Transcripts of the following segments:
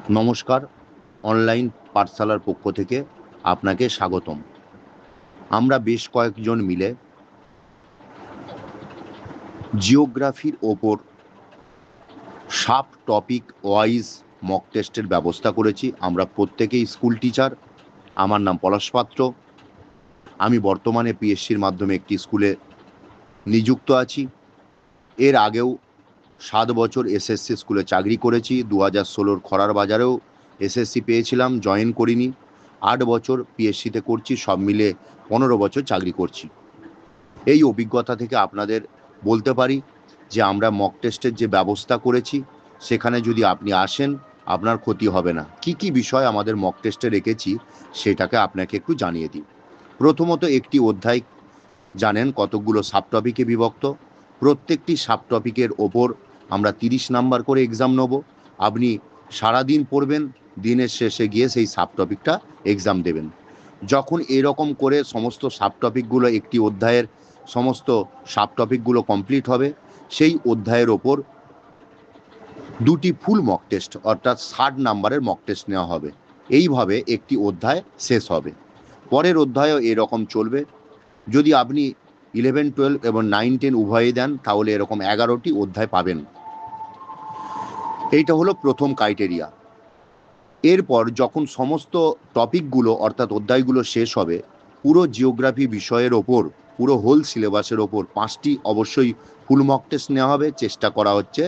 নমস্কার, অনলাইন পাঠশালার পক্ষ থেকে আপনাকে স্বাগতম। আমরা বেশ কয়েকজন মিলে জিওগ্রাফির ওপর সাব টপিক ওয়াইজ মক টেস্টের ব্যবস্থা করেছি। আমরা প্রত্যেকেই স্কুল টিচার। আমার নাম পলাশ পাত্র। আমি বর্তমানে পিএসসির মাধ্যমে একটি স্কুলে নিযুক্ত আছি। এর আগেও 7 বছর এসএসসি স্কুলে চাকরি করেছি। 2016 খরার বাজারেও এসএসসি পেয়েছিলাম, জয়েন করিনি। 8 বছর পিএসসিতে করছি, সব মিলে 15 বছর চাকরি করছি। এই অভিজ্ঞতা থেকে আপনাদের বলতে পারি যে আমরা মক টেস্টের যে ব্যবস্থা করেছি সেখানে যদি আপনি আসেন আপনার ক্ষতি হবে না। কি কি বিষয় আমাদের মক টেস্টে রেখেছি সেটাকে আপনাকে একটু জানিয়ে দিই। প্রথমত, একটি অধ্যায় জানেন কতকগুলো সাব টপিকে বিভক্ত। প্রত্যেকটি সাব টপিকের ওপর আমরা 30 নাম্বার করে এক্সাম নেব। আপনি সারাদিন পড়বেন, দিনের শেষে গিয়ে সেই সাব টপিকটা এক্সাম দেবেন। যখন এরকম করে সমস্ত সাব টপিকগুলো একটি অধ্যায়ের সমস্ত সাব টপিকগুলো কমপ্লিট হবে, সেই অধ্যায়ের ওপর 2টি ফুল মক টেস্ট অর্থাৎ 60 নাম্বারের মক টেস্ট নেওয়া হবে। এইভাবে একটি অধ্যায় শেষ হবে। পরের অধ্যায়ও এরকম চলবে। যদি আপনি 11, 12 এবং 9, 10 উভয়ই দেন তাহলে এরকম 11টি অধ্যায় পাবেন। এইটা হলো প্রথম ক্রাইটেরিয়া। এরপর যখন সমস্ত টপিকগুলো অর্থাৎ অধ্যায়গুলো শেষ হবে, পুরো জিওগ্রাফি বিষয়ের ওপর, পুরো হোল সিলেবাসের ওপর 5টি অবশ্যই ফুল মক টেস্ট নেওয়া হবে। চেষ্টা করা হচ্ছে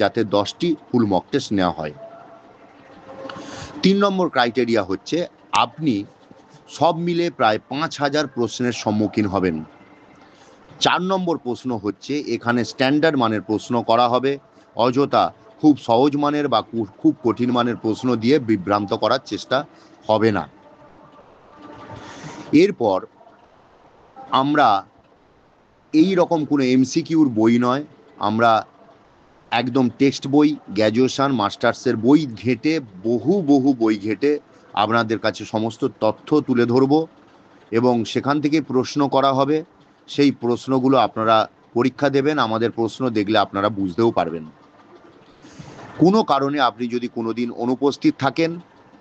যাতে 10টি ফুল মক টেস্ট নেওয়া হয়। 3 নম্বর ক্রাইটেরিয়া হচ্ছে আপনি সব মিলে প্রায় 5,000 প্রশ্নের সম্মুখীন হবেন। 4 নম্বর প্রশ্ন হচ্ছে এখানে স্ট্যান্ডার্ড মানের প্রশ্ন করা হবে। অযথা খুব সহজ মানের বা খুব কঠিন মানের প্রশ্ন দিয়ে বিভ্রান্ত করার চেষ্টা হবে না। এরপর আমরা এই রকম কোনো এমসিকিউর বই নয়, আমরা একদম টেক্সট বই, গ্র্যাজুয়েশন মাস্টার্সের বই ঘেঁটে, বহু বই ঘেঁটে আপনাদের কাছে সমস্ত তথ্য তুলে ধরব এবং সেখান থেকে প্রশ্ন করা হবে। সেই প্রশ্নগুলো আপনারা পরীক্ষা দেবেন। আমাদের প্রশ্ন দেখলে আপনারা বুঝতেও পারবেন। কোনো কারণে আপনি যদি কোনোদিন অনুপস্থিত থাকেন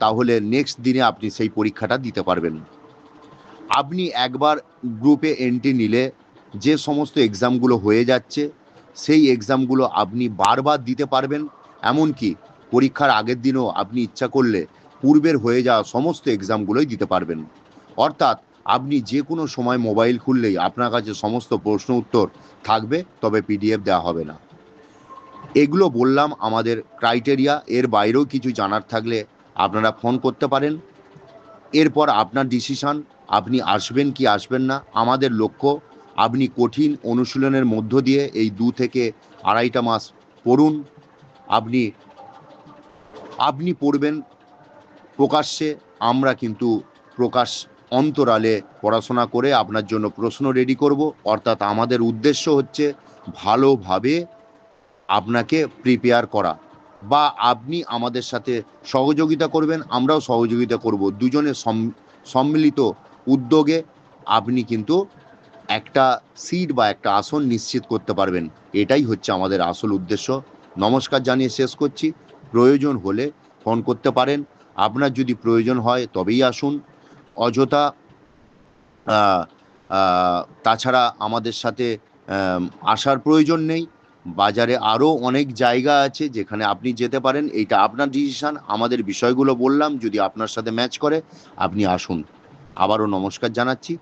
তাহলে নেক্সট দিনে আপনি সেই পরীক্ষাটা দিতে পারবেন। আপনি একবার গ্রুপে এন্ট্রি নিলে যে সমস্ত এক্সামগুলো হয়ে যাচ্ছে সেই এক্সামগুলো আপনি বারবার দিতে পারবেন। এমনকি পরীক্ষার আগের দিনও আপনি ইচ্ছা করলে পূর্বের হয়ে যাওয়া সমস্ত এক্সামগুলোই দিতে পারবেন। অর্থাৎ আপনি যে কোনো সময় মোবাইল খুললেই আপনার কাছে সমস্ত প্রশ্ন উত্তর থাকবে, তবে পিডিএফ দেওয়া হবে না। এগুলো বললাম আমাদের ক্রাইটেরিয়া। এর বাইরেও কিছু জানার থাকলে আপনারা ফোন করতে পারেন। এরপর আপনার ডিসিশন, আপনি আসবেন কি আসবেন না। আমাদের লক্ষ্য আপনি কঠিন অনুশীলনের মধ্য দিয়ে এই 2 থেকে 2.5 মাস পড়ুন। আপনি পড়বেন প্রকাশ্যে, আমরা কিন্তু প্রকাশ অন্তরালে পড়াশোনা করে আপনার জন্য প্রশ্ন রেডি করব। অর্থাৎ আমাদের উদ্দেশ্য হচ্ছে ভালোভাবে আপনাকে প্রিপেয়ার করা, বা আপনি আমাদের সাথে সহযোগিতা করবেন, আমরাও সহযোগিতা করব। দুজনের সম্মিলিত উদ্যোগে আপনি কিন্তু একটা সিট বা একটা আসন নিশ্চিত করতে পারবেন। এটাই হচ্ছে আমাদের আসল উদ্দেশ্য। নমস্কার জানিয়ে শেষ করছি। প্রয়োজন হলে ফোন করতে পারেন। আপনার যদি প্রয়োজন হয় তবেই আসুন। অযথা আহ, তাছাড়া আমাদের সাথে আসার প্রয়োজন নেই। বাজারে আরও অনেক জায়গা আছে যেখানে আপনি যেতে পারেন। এইটা আপনার ডিসিশন। আমাদের বিষয়গুলো বললাম, যদি আপনার সাথে ম্যাচ করে আপনি আসুন। আবারও নমস্কার জানাচ্ছি।